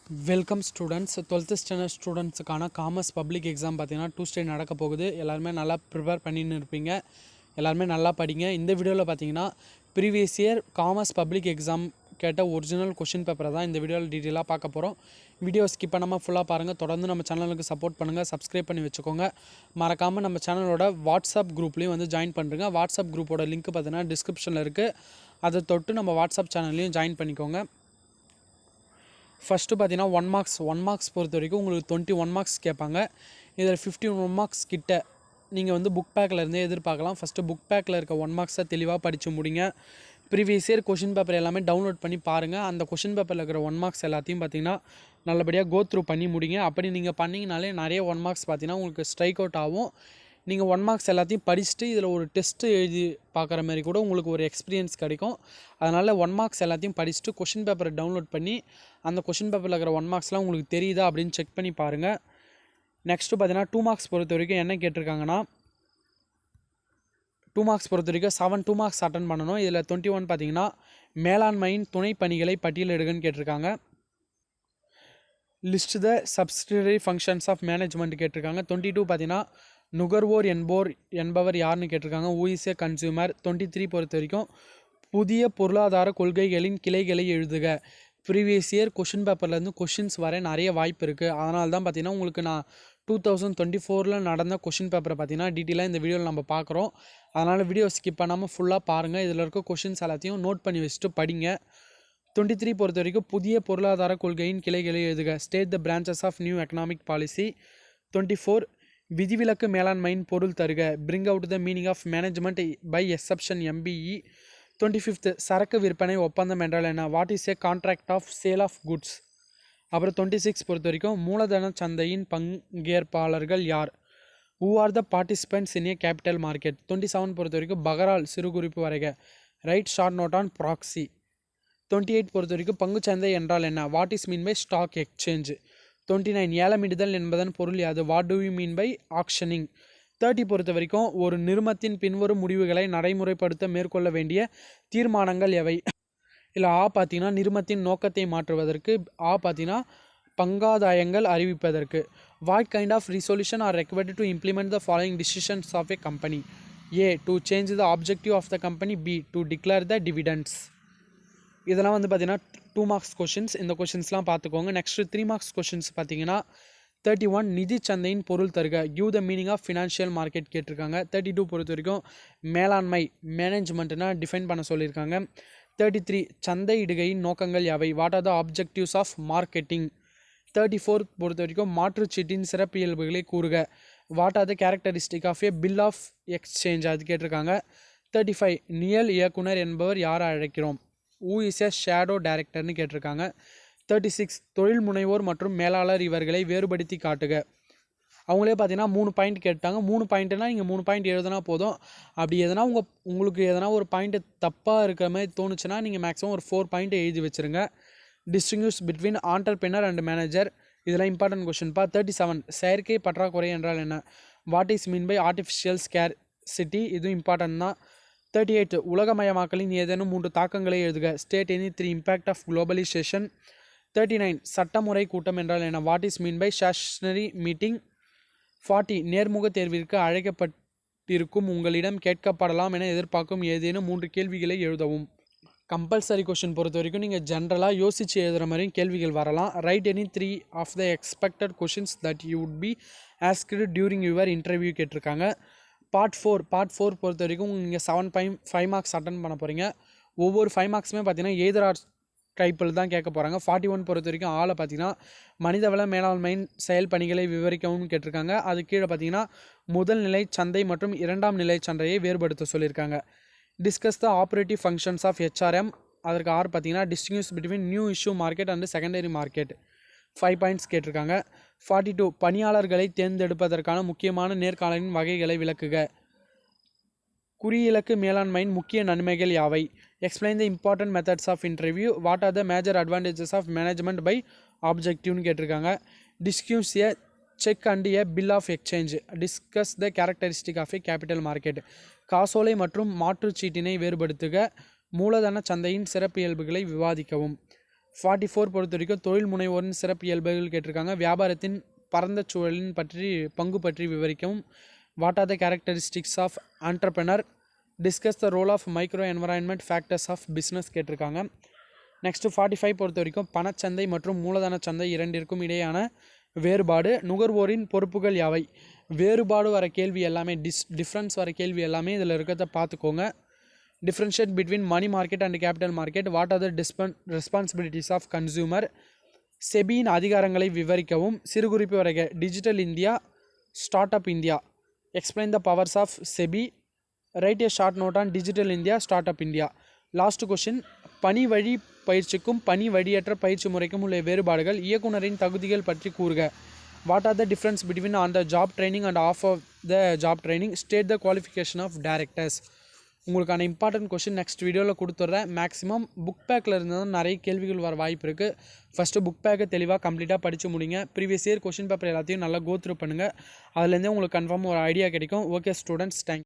Welcome students. 12th standard ஸ்டூடெண்ட்ஸுக்கான commerce public exam பார்த்தீங்கன்னா Tuesday நடக்க போகுது. எல்லாருமே நல்லா ப்ரிப்பேர் பண்ணின்னு இருப்பீங்க. எல்லாருமே நல்லா படிங்க. இந்த வீடியோவில் பார்த்தீங்கன்னா previous year commerce public exam கேட்ட ஒரிஜினல் கொஷின் பேப்பரை தான் இந்த வீடியோவில் டீட்டெயிலாக பார்க்க போகிறோம். வீடியோ ஸ்கிப் பண்ணாமல் ஃபுல்லாக பாருங்கள். தொடர்ந்து நம்ம சேனலுக்கு சப்போர்ட் பண்ணுங்கள், சப்ஸ்கிரைப் பண்ணி வச்சுக்கோங்க. மறக்காமல் நம்ம சேனலோட வாட்ஸ்அப் குரூப்லேயும் வந்து ஜாயின் பண்ணுறங்க. வாட்ஸ்அப் குரூப்போட லிங்க் பார்த்தீங்கன்னா டிஸ்கிரிப்ஷனில் இருக்குது. அதை தொட்டு நம்ம வாட்ஸ்அப் சேனல்லையும் ஜாயின் பண்ணிக்கோங்க. ஃபஸ்ட்டு பார்த்தீங்கன்னா ஒன் மார்க்ஸ் பொறுத்த வரைக்கும் உங்களுக்கு 21 மார்க்ஸ் கேட்பாங்க. இதில் 51 மார்க்ஸ் கிட்ட நீங்கள் வந்து புக் பேக்கில் இருந்தே எதிர்பார்க்கலாம். ஃபஸ்ட்டு புக் பேக்கில் இருக்க 1 மார்க்ஸை தெளிவாக படித்து முடிங்க. ப்ரீவியஸ் இயர் கொஷின் பேப்பர் எல்லாமே டவுன்லோட் பண்ணி பாருங்கள். அந்த கொஷின் பேப்பரில் இருக்கிற 1 மார்க்ஸ் எல்லாத்தையும் பார்த்தீங்கன்னா நல்லபடியாக கோ த்ரூ பண்ணி முடிங்க. அப்படி நீங்கள் பண்ணிங்கனாலே நிறைய 1 மார்க்ஸ் பார்த்தீங்கன்னா உங்களுக்கு ஸ்ட்ரைக் அவுட் ஆகும். நீங்கள் 1 மார்க்ஸ் எல்லாத்தையும் படிச்சுட்டு இதில் ஒரு டெஸ்ட்டு எழுதி பார்க்குற மாதிரி கூட உங்களுக்கு ஒரு எக்ஸ்பீரியன்ஸ் கிடைக்கும். அதனால் 1 மார்க்ஸ் எல்லாத்தையும் படிச்சுட்டு கொஷின் பேப்பரை டவுன்லோட் பண்ணி அந்த கொஷின் பேப்பரில் இருக்கிற 1 மார்க்ஸ்லாம் உங்களுக்கு தெரியுதா அப்படின்னு செக் பண்ணி பாருங்கள். நெக்ஸ்ட்டு பார்த்தீங்கன்னா 2 மார்க்ஸ் பொறுத்த வரைக்கும் என்ன கேட்டிருக்காங்கன்னா 2 மார்க்ஸ் பொறுத்த வரைக்கும் 2 மார்க்ஸ் அட்டன் பண்ணணும். இதில் 21 பார்த்தீங்கன்னா மேலாண்மையின் துணை பணிகளை பட்டியலிடுகன்னு கேட்டிருக்காங்க. List the subsidiary functions of management கேட்டிருக்காங்க. 22 பார்த்தீங்கன்னா நுகர்வோர் என்பவர் யாருன்னு கேட்டிருக்காங்க. Who is A consumer. 23 பொறுத்த வரைக்கும் புதிய பொருளாதார கொள்கைகளின் கிளைகளை எழுதுக. ப்ரீவியஸ் இயர் கொஷின் பேப்பர்லேருந்து கொஷின்ஸ் வர நிறைய வாய்ப்பு இருக்குது. அதனால தான் பார்த்தீங்கன்னா உங்களுக்கு நான் 2024 நடந்த கொஷின் பேப்பரை பார்த்தீங்கன்னா டீட்டெயிலாக இந்த வீடியோவில் நம்ம பார்க்குறோம். அதனால் வீடியோ ஸ்கிப் பண்ணாமல் ஃபுல்லாக பாருங்கள். இதில் இருக்க கொஷின்ஸ் எல்லாத்தையும் நோட் பண்ணி வச்சுட்டு படிங்க. 23 பொறுத்த வரைக்கும் புதிய பொருளாதார கொள்கையின் கிளைகளை எழுதுக. State the branches of new economic policy. 24 விதிவிலக்கு மேலாண்மையின் பொருள் தருக. Bring out the meaning of management by exception MBE. 25 சரக்கு விற்பனை ஒப்பந்தம் என்றால் என்ன. What is a contract of sale of goods. அப்புறம் 26 பொறுத்த வரைக்கும் மூலதன சந்தையின் பங்கேற்பாளர்கள் யார். Who are the participants in a capital market. 27 பொறுத்த வரைக்கும் பகரால் சிறு குறிப்பு வரைக. Write short note on proxy. 28 பொறுத்த வரைக்கும் பங்குச்சந்தை என்றால் என்ன. What is mean by stock exchange. 29 ஏலமிடுதல் என்பதன் பொருள் யாது. What do you mean by auctioning. 30 பொறுத்த வரைக்கும் ஒரு நிறுமத்தின் பின்வரும் முடிவுகளை நடைமுறைப்படுத்த மேற்கொள்ள வேண்டிய தீர்மானங்கள் எவை. இல்லை பார்த்தீங்கன்னா நிறுமத்தின் நோக்கத்தை மாற்றுவதற்கு. பார்த்தீங்கன்னா பங்காதாயங்கள் அறிவிப்பதற்கு. What kind of resolution are required to implement the following decisions of a company. A to change the objective of the company. B to declare the dividends. இதெல்லாம் வந்து பார்த்தீங்கன்னா 2 மார்க்ஸ் கொஷின்ஸ். இந்த கொஷின்ஸ்லாம் பார்த்துக்கோங்க. நெக்ஸ்ட்டு 3 மார்க்ஸ் கொஷின்ஸ் பார்த்தீங்கன்னா 31 நிதி சந்தையின் பொருள் தருக. Give the meaning of financial market கேட்டிருக்காங்க. 32 பொறுத்த வரைக்கும் மேலாண்மை மேனேஜ்மெண்ட்னா டிஃபைன் பண்ண சொல்லியிருக்காங்க. 33 சந்தையிடுகையின் நோக்கங்கள் யாவை. What are the objectives of marketing. 34 பொறுத்த வரைக்கும் மாற்றுச்சீட்டின் சிறப்பியல்புகளை கூறுக. What are the characteristic of a bill of exchange அது கேட்டிருக்காங்க. 35 நியல் இயக்குனர் என்பவர் யாரை அழைக்கிறோம். ஹூ இஸ் ஏ ஷேடோ டைரக்டர்னு கேட்டிருக்காங்க. 36 தொழில் முனைவோர் மற்றும் மேலாளர் இவர்களை வேறுபடுத்தி காட்டுக. அவங்களே பார்த்தீங்கன்னா 3 பாயிண்ட் கேட்டாங்க. 3 பாயிண்ட்னா நீங்கள் 3 பாயிண்ட் எழுதுனா போதும். அப்படி எதனா உங்களுக்கு எதனா ஒரு பாயிண்ட் தப்பாக இருக்கிற மாதிரி தோணுச்சுன்னா நீங்கள் மேக்ஸிமம் ஒரு 4 பாயிண்ட் எழுதி வச்சுருங்க. Distinguish between entrepreneur and manager. இதெல்லாம் இம்பார்ட்டன்ட் கொஷின்ப்பா. 37 செயற்கை பற்றாக்குறை என்றால் என்ன. What is mean by artificial scarcity. இதுவும் இம்பார்ட்டன்ட் தான். 38 உலகமயமாக்கலின் ஏதேனும் 3 தாக்கங்களை எழுதுக. State any 3 impact of globalisation. 39 சட்டமுறை கூட்டம் என்றால் என்ன. What is mean by stationary meeting. 40 நேர்முக தேர்விற்கு அழைக்கப்பட்டிருக்கும் உங்களிடம் கேட்கப்படலாம் என எதிர்பார்க்கும் ஏதேனும் 3 கேள்விகளை எழுதவும். கம்பல்சரி கொஷின் பொறுத்த வரைக்கும் நீங்கள் ஜென்ரலாக யோசித்து எழுதுகிற மாதிரியும் கேள்விகள் வரலாம். Write any 3 of the expected questions that you would be asked during your interview கேட்டிருக்காங்க. பார்ட் 4 பொறுத்த வரைக்கும் நீங்கள் 7.5 மார்க்ஸ் அட்டன் பண்ண போகிறீங்க. ஒவ்வொரு 5 மார்க்ஸுமே பார்த்தீங்கன்னா எய்தர் ஆர் டைப்பில் தான் கேட்க போகிறாங்க. 41 பொறுத்த வரைக்கும் ஆளை பார்த்தீங்கன்னா மனிதவள மேலாண்மையின் செயல் பணிகளை விவரிக்கவும் கேட்டிருக்காங்க. அது கீழே பார்த்தீங்கன்னா முதல் நிலை சந்தை மற்றும் 2ஆம் நிலை சந்தையை வேறுபடுத்த சொல்லியிருக்காங்க. Discuss the operative functions of HRM. அதற்கு பார்த்தீங்கன்னா distinguish between new issue market and secondary market. 5 points கேட்டிருக்காங்க. 42 பணியாளர்களை தேர்ந்தெடுப்பதற்கான முக்கியமான நேர்காணலின் வகைகளை விளக்குக. குறியிலக்கு மேலாண்மையின் முக்கிய நன்மைகள் யாவை. Explain the important methods of interview. What are the major advantages of management by ஆப்ஜெக்டிவ்னு கேட்டிருக்காங்க. Discuss a cheque and a bill of exchange. Discuss the characteristic of a capital market. காசோலை மற்றும் மாற்றுச்சீட்டினை வேறுபடுத்துக. மூலதன சந்தையின் சிறப்பியல்புகளை விவாதிக்கவும். 44 பொறுத்த வரைக்கும் தொழில் முனைவோரின் சிறப்பு இயல்புகள் கேட்டிருக்காங்க. வியாபாரத்தின் பரந்த சூழலின் பங்கு பற்றி விவரிக்கவும். What are the characteristics of entrepreneur? Discuss the role of micro environment factors of business கேட்டிருக்காங்க. நெக்ஸ்ட்டு 45 பொறுத்த வரைக்கும் பணச்சந்தை மற்றும் மூலதன சந்தை இரண்டிற்கும் இடையான வேறுபாடு. நுகர்வோரின் பொறுப்புகள் யாவை? வேறுபாடு வர கேள்வி எல்லாமே டிஃப்ரென்ஸ் வர கேள்வி எல்லாமே இதில் இருக்கிறத பார்த்துக்கோங்க. Differentiate between money market and capital market. What are the responsibilities of consumer? செபியின் அதிகாரங்களை விவரிக்கவும். சிறுகுறிப்பு வரைக. Digital India, start up India. Explain the powers of SEBI. Write a short note on digital India, start up India. Last question, பணி வழி பயிற்சிக்கும் பணி வழியற்ற பயிற்சி முறைக்கும் உள்ள வேறுபாடுகள். இயக்குனரின் தகுதிகள் பற்றி கூறுக. What are the difference between on the job training and off off the job training? State the qualification of directors. உங்களுக்கான இம்பார்ட்டன்ட் கொஷின் நெக்ஸ்ட் வீடியோவில் கொடுத்துட்றேன். மேக்ஸிமம் புக் பேக்கில் இருந்து தான் நிறைய கேள்விகள் வர வாய்ப்பு இருக்குது. ஃபஸ்ட்டு புக் பேக்கை தெளிவாக கம்ப்ளீட்டாக படித்து முடிங்க. ப்ரீவியஸ் இயர் கொஷின் பேப்பர் எல்லாத்தையும் நல்லா கோத்ரூ பண்ணுங்கள். அதுலேருந்தே உங்களுக்கு கன்ஃபார்ம் ஒரு ஐடியா கிடைக்கும். Okay students, thank you.